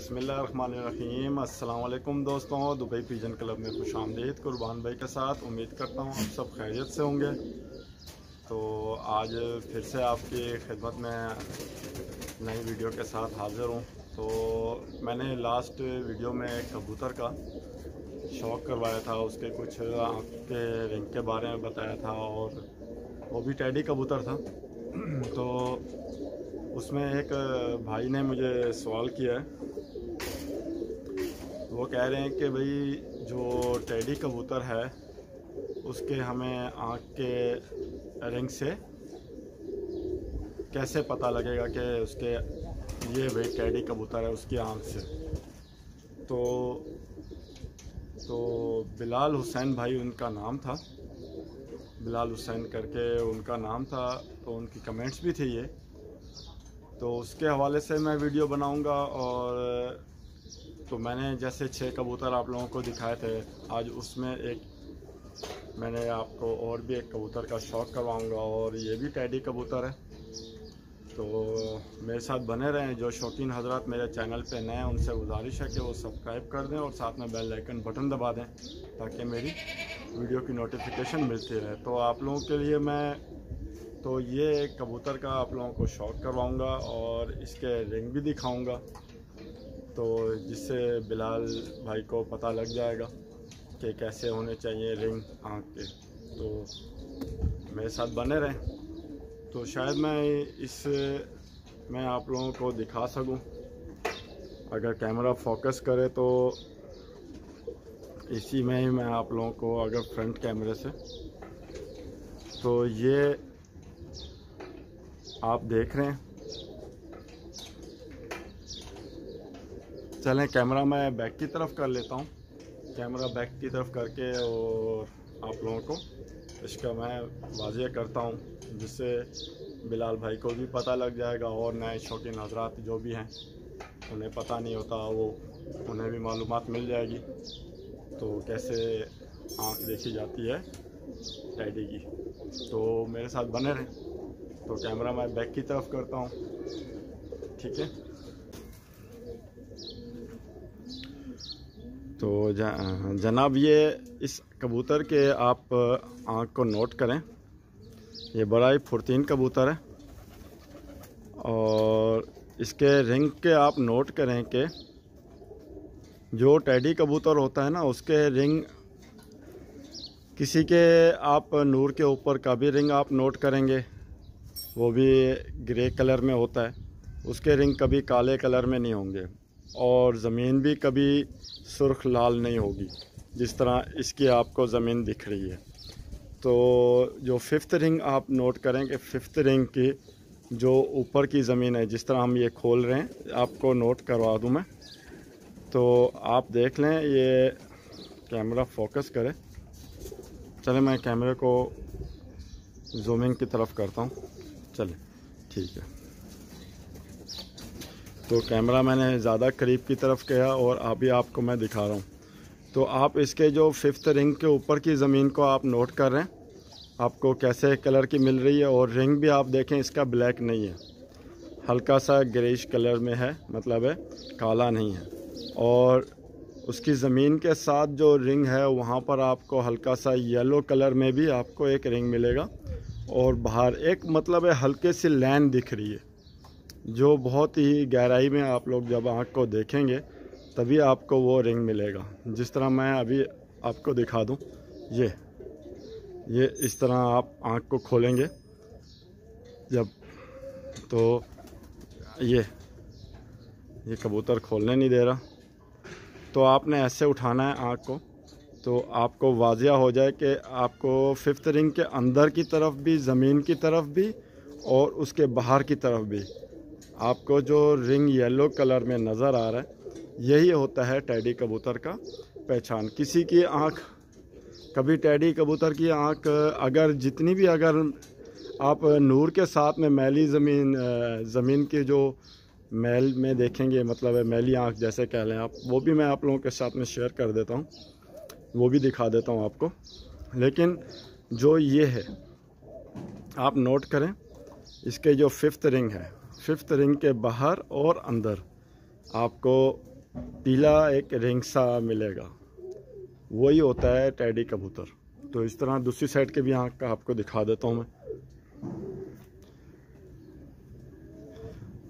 बिस्मिल्लाहिर्रहमानिर्रहीम। अस्सलाम वालेकुम दोस्तों, दुबई पिजन क्लब में खुश आमदीद। कुर्बान भाई के साथ उम्मीद करता हूँ आप सब खैरियत से होंगे। तो आज फिर से आपकी खिदमत में नई वीडियो के साथ हाज़िर हूँ। तो मैंने लास्ट वीडियो में कबूतर का शौक़ करवाया था, उसके कुछ आँख के रिंग के बारे में बताया था और वो भी टेडी कबूतर था। तो उसमें एक भाई ने मुझे सवाल किया है, वो कह रहे हैं कि भाई जो टेडी कबूतर है उसके हमें आँख के रिंग से कैसे पता लगेगा कि उसके ये भाई टेडी कबूतर है उसकी आँख से। तो बिलाल हुसैन भाई उनका नाम था, बिलाल हुसैन करके उनका नाम था। तो उनकी कमेंट्स भी थी ये, तो उसके हवाले से मैं वीडियो बनाऊंगा। और तो मैंने जैसे 6 कबूतर आप लोगों को दिखाए थे, आज उसमें एक मैंने आपको और भी एक कबूतर का शौक़ करवाऊंगा और ये भी टेडी कबूतर है। तो मेरे साथ बने रहें। जो शौकीन हजरात मेरे चैनल पे नए हैं उनसे गुजारिश है कि वो सब्सक्राइब कर दें और साथ में बेल आइकन बटन दबा दें ताकि मेरी वीडियो की नोटिफिकेशन मिलती रहे। तो आप लोगों के लिए तो ये कबूतर का आप लोगों को शौक़ करवाऊंगा और इसके रिंग भी दिखाऊंगा, तो जिससे बिलाल भाई को पता लग जाएगा कि कैसे होने चाहिए रिंग आँख के। तो मेरे साथ बने रहें, तो शायद मैं आप लोगों को दिखा सकूं। अगर कैमरा फोकस करे तो इसी में ही मैं आप लोगों को, अगर फ्रंट कैमरे से, तो ये आप देख रहे हैं। चलें कैमरा मैं बैक की तरफ कर लेता हूँ, कैमरा बैक की तरफ करके और आप लोगों को इसका मैं वाज़ेह करता हूँ, जिससे बिलाल भाई को भी पता लग जाएगा और नए शौकीन हजरात जो भी हैं उन्हें पता नहीं होता, वो उन्हें भी मालूमात मिल जाएगी तो कैसे आँख देखी जाती है टेडी की। तो मेरे साथ बने रहें। तो कैमरा मैं बैक की तरफ करता हूँ, ठीक है। तो जनाब, ये इस कबूतर के आप आँख को नोट करें। ये बड़ा ही फुर्तीन कबूतर है और इसके रिंग के आप नोट करें कि जो टेडी कबूतर होता है ना, उसके रिंग किसी के आप नूर के ऊपर का भी रिंग आप नोट करेंगे, वो भी ग्रे कलर में होता है, उसके रिंग कभी काले कलर में नहीं होंगे और ज़मीन भी कभी सुर्ख लाल नहीं होगी जिस तरह इसकी आपको ज़मीन दिख रही है। तो जो 5th रिंग आप नोट करें कि 5th रिंग की जो ऊपर की ज़मीन है, जिस तरह हम ये खोल रहे हैं, आपको नोट करवा दूं मैं। तो आप देख लें, ये कैमरा फोकस करे। चले मैं कैमरे को जूमिंग की तरफ करता हूँ, चले ठीक है। तो कैमरा मैंने ज़्यादा करीब की तरफ किया और अभी आपको मैं दिखा रहा हूँ। तो आप इसके जो 5th रिंग के ऊपर की ज़मीन को आप नोट कर रहे हैं, आपको कैसे कलर की मिल रही है। और रिंग भी आप देखें, इसका ब्लैक नहीं है, हल्का सा ग्रेइश कलर में है, मतलब है काला नहीं है। और उसकी ज़मीन के साथ जो रिंग है वहाँ पर आपको हल्का सा येलो कलर में भी आपको एक रिंग मिलेगा और बाहर एक, मतलब है हल्के सी लाइन दिख रही है जो बहुत ही गहराई में आप लोग जब आँख को देखेंगे तभी आपको वो रिंग मिलेगा। जिस तरह मैं अभी आपको दिखा दूं, ये इस तरह आप आँख को खोलेंगे जब, तो ये कबूतर खोलने नहीं दे रहा, तो आपने ऐसे उठाना है आँख को, तो आपको वाज़िया हो जाए कि आपको 5th रिंग के अंदर की तरफ भी, ज़मीन की तरफ भी और उसके बाहर की तरफ भी आपको जो रिंग येलो कलर में नज़र आ रहा है, यही होता है टेडी कबूतर का पहचान। किसी की आँख, कभी टेडी कबूतर की आँख अगर जितनी भी, अगर आप नूर के साथ में मैली ज़मीन की जो मैल में देखेंगे, मतलब है मैली आँख जैसे कह लें आप, वो भी मैं आप लोगों के साथ में शेयर कर देता हूँ, वो भी दिखा देता हूँ आपको। लेकिन जो ये है आप नोट करें, इसके जो 5th रिंग है, 5th रिंग के बाहर और अंदर आपको पीला एक रिंग सा मिलेगा, वही होता है टेडी कबूतर। तो इस तरह दूसरी साइड के भी आँख का आपको दिखा देता हूँ मैं।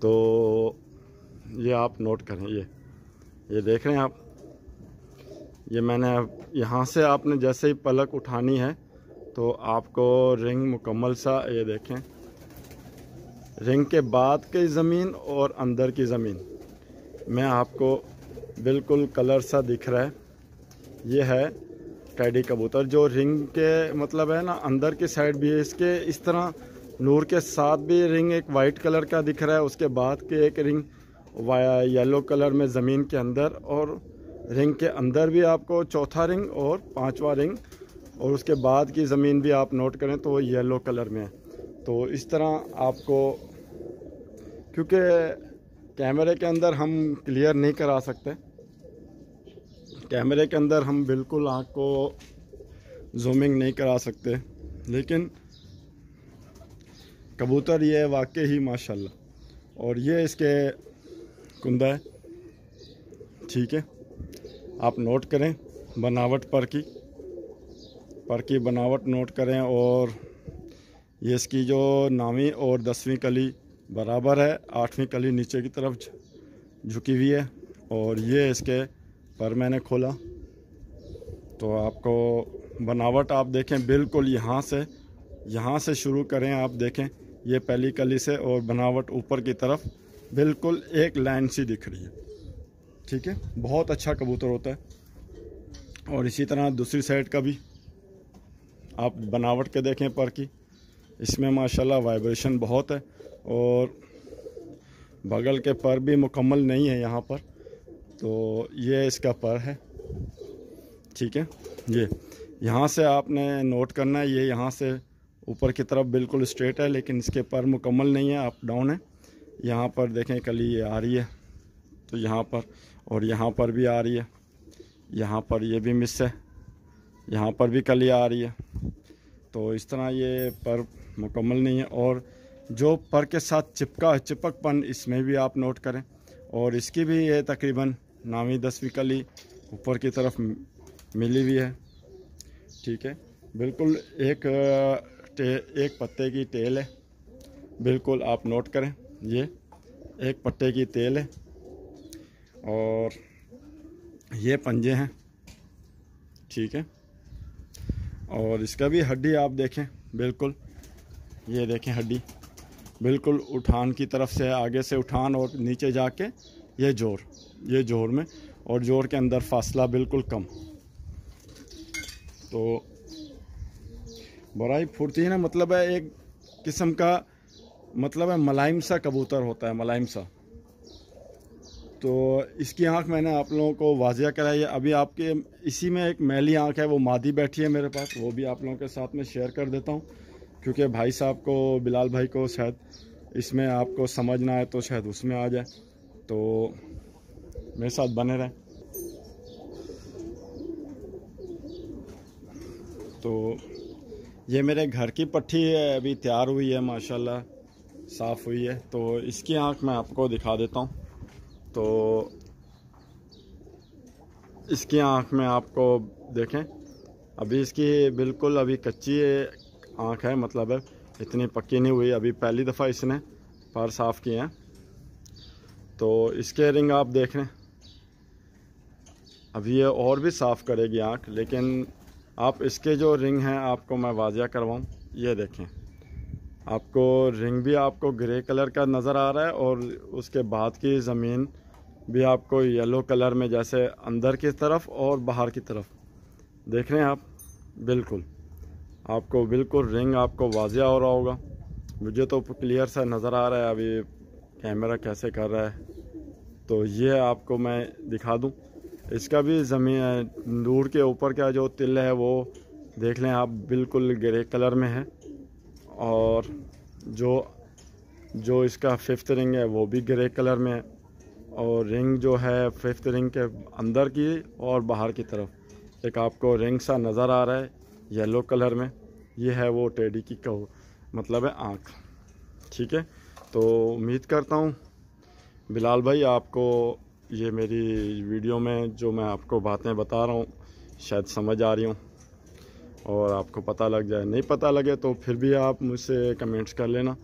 तो ये आप नोट करें, ये देख रहे हैं आप, ये मैंने यहाँ से आपने जैसे ही पलक उठानी है तो आपको रिंग मुकम्मल सा, ये देखें, रिंग के बाद की ज़मीन और अंदर की ज़मीन में आपको बिल्कुल कलर सा दिख रहा है। ये है टेडी कबूतर जो रिंग के मतलब है ना, अंदर की साइड भी है इसके इस तरह नूर के साथ भी रिंग एक वाइट कलर का दिख रहा है, उसके बाद के एक रिंग येलो कलर में ज़मीन के अंदर, और रिंग के अंदर भी आपको चौथा रिंग और पांचवा रिंग, और उसके बाद की ज़मीन भी आप नोट करें तो वो येलो कलर में है। तो इस तरह आपको, क्योंकि कैमरे के अंदर हम क्लियर नहीं करा सकते, कैमरे के अंदर हम बिल्कुल आँख को जूमिंग नहीं करा सकते, लेकिन कबूतर ये वाकई ही माशाल्लाह। और ये इसके कुंदा है, ठीक है, आप नोट करें बनावट पर की बनावट नोट करें। और ये इसकी जो 9वीं और 10वीं कली बराबर है, 8वीं कली नीचे की तरफ झुकी हुई है। और ये इसके पर मैंने खोला तो आपको बनावट आप देखें, बिल्कुल यहाँ से शुरू करें, आप देखें ये पहली कली से, और बनावट ऊपर की तरफ बिल्कुल एक लाइन सी दिख रही है, ठीक है। बहुत अच्छा कबूतर होता है। और इसी तरह दूसरी साइड का भी आप बनावट के देखें पर की, इसमें माशाल्लाह वाइब्रेशन बहुत है, और बगल के पर भी मुकम्मल नहीं है यहाँ पर। तो ये इसका पर है, ठीक है। ये यहाँ से आपने नोट करना है, ये यहाँ से ऊपर की तरफ बिल्कुल स्ट्रेट है, लेकिन इसके पर मुकम्मल नहीं है, अप डाउन है। यहाँ पर देखें कली ये आ रही है, तो यहाँ पर, और यहाँ पर भी आ रही है, यहाँ पर ये भी मिस है, यहाँ पर भी कली आ रही है। तो इस तरह ये पर मुकम्मल नहीं है। और जो पर के साथ चिपकपन इसमें भी आप नोट करें। और इसकी भी ये तकरीबन 9वीं 10वीं कली ऊपर की तरफ मिली हुई है, ठीक है। बिल्कुल एक पत्ते की टेल है, बिल्कुल आप नोट करें, ये एक पत्ते की टेल है, और ये पंजे हैं, ठीक है। और इसका भी हड्डी आप देखें, बिल्कुल ये देखें हड्डी बिल्कुल उठान की तरफ से, आगे से उठान और नीचे जाके ये जोर में, और जोर के अंदर फासला बिल्कुल कम। तो बड़ा ही फुर्ती है ना, मतलब है एक किस्म का, मतलब है मुलायम सा कबूतर होता है, मुलायम सा। तो इसकी आंख मैंने आप लोगों को वाजिया कराई है। अभी आपके इसी में एक मैली आंख है, वो मादी बैठी है मेरे पास, वो भी आप लोगों के साथ में शेयर कर देता हूँ, क्योंकि भाई साहब को, बिलाल भाई को शायद इसमें आपको समझ ना आए तो शायद उसमें आ जाए। तो मेरे साथ बने रहें। तो ये मेरे घर की पट्टी है, अभी तैयार हुई है माशाल्लाह, साफ़ हुई है। तो इसकी आंख मैं आपको दिखा देता हूँ। तो इसकी आंख में आपको देखें, अभी इसकी बिल्कुल अभी कच्ची आंख है, मतलब है इतनी पक्की नहीं हुई, अभी पहली दफ़ा इसने पर साफ़ किए हैं। तो इसके रिंग आप देख रहे हैं, अभी ये और भी साफ़ करेगी आंख, लेकिन आप इसके जो रिंग हैं आपको मैं वाजिया करवाऊँ। ये देखें, आपको रिंग भी आपको ग्रे कलर का नज़र आ रहा है, और उसके बाद की ज़मीन भी आपको येलो कलर में, जैसे अंदर की तरफ और बाहर की तरफ देख रहे हैं आप, बिल्कुल आपको बिल्कुल रिंग आपको वाजिया हो रहा होगा। मुझे तो क्लियर सा नज़र आ रहा है, अभी कैमरा कैसे कर रहा है। तो ये आपको मैं दिखा दूं, इसका भी ज़मीन नूर के ऊपर का जो तिल है वो देख लें आप, बिल्कुल ग्रे कलर में है। और जो इसका 5th रिंग है वो भी ग्रे कलर में है, और रिंग जो है 5th रिंग के अंदर की और बाहर की तरफ एक आपको रिंग सा नज़र आ रहा है येलो कलर में, ये है वो टेडी की मतलब है आँख, ठीक है। तो उम्मीद करता हूँ बिलाल भाई आपको ये मेरी वीडियो में जो मैं आपको बातें बता रहा हूँ शायद समझ आ रही हूँ और आपको पता लग जाए। नहीं पता लगे तो फिर भी आप मुझसे कमेंट्स कर लेना,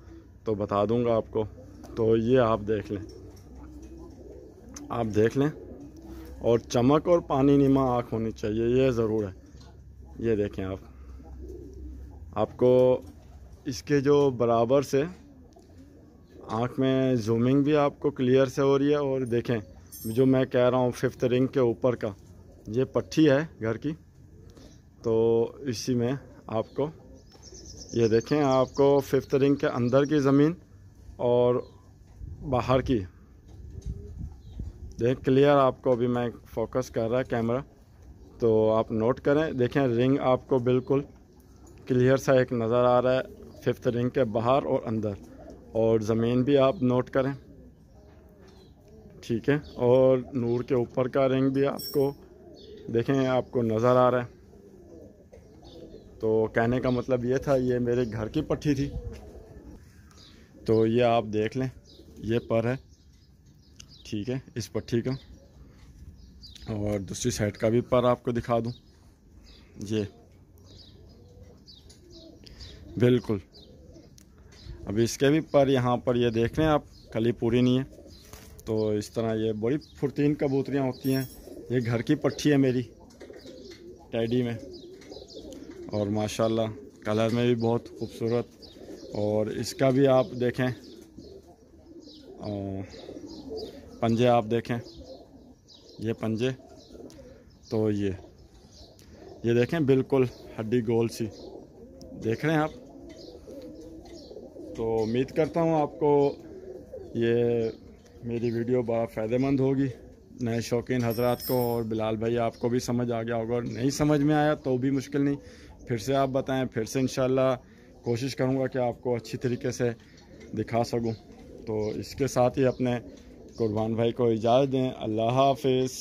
तो बता दूँगा आपको। तो ये आप देख लें, आप देख लें। और चमक और पानी नीमा आँख होनी चाहिए, ये ज़रूर है। ये देखें आपको इसके जो बराबर से आँख में जूमिंग भी आपको क्लियर से हो रही है। और देखें जो मैं कह रहा हूँ 5th रिंग के ऊपर का ये पट्टी है घर की, तो इसी में आपको ये देखें आपको 5th रिंग के अंदर की ज़मीन और बाहर की देख क्लियर आपको। अभी मैं फोकस कर रहा है कैमरा, तो आप नोट करें। देखें रिंग आपको बिल्कुल क्लियर सा एक नज़र आ रहा है 5th रिंग के बाहर और अंदर। और ज़मीन भी आप नोट करें, ठीक है। और नूर के ऊपर का रिंग भी आपको देखें आपको नज़र आ रहा है। तो कहने का मतलब ये था, ये मेरे घर की पट्टी थी। तो ये आप देख लें, ये पर है, ठीक है, इस पट्टी का। और दूसरी साइड का भी पर आपको दिखा दूं, ये बिल्कुल। अभी इसके भी पर यहाँ पर ये देख रहे हैं आप, कली पूरी नहीं है। तो इस तरह ये बड़ी फुर्तीन कबूतरियाँ होती हैं। ये घर की पट्टी है मेरी टैडी में, और माशाल्लाह कलर में भी बहुत खूबसूरत। और इसका भी आप देखें पंजे, आप देखें ये पंजे, तो ये देखें बिल्कुल हड्डी गोल सी देख रहे हैं आप। तो उम्मीद करता हूँ आपको ये मेरी वीडियो बड़ा फ़ायदेमंद होगी नए शौकीन हजरात को। और बिलाल भाई आपको भी समझ आ गया होगा। नहीं समझ में आया तो भी मुश्किल नहीं, फिर से आप बताएं, फिर से इंशाल्लाह कोशिश करूँगा कि आपको अच्छी तरीके से दिखा सकूँ। तो इसके साथ ही अपने कुर्बान भाई को इजाज़त दें। अल्लाह हाफिज़।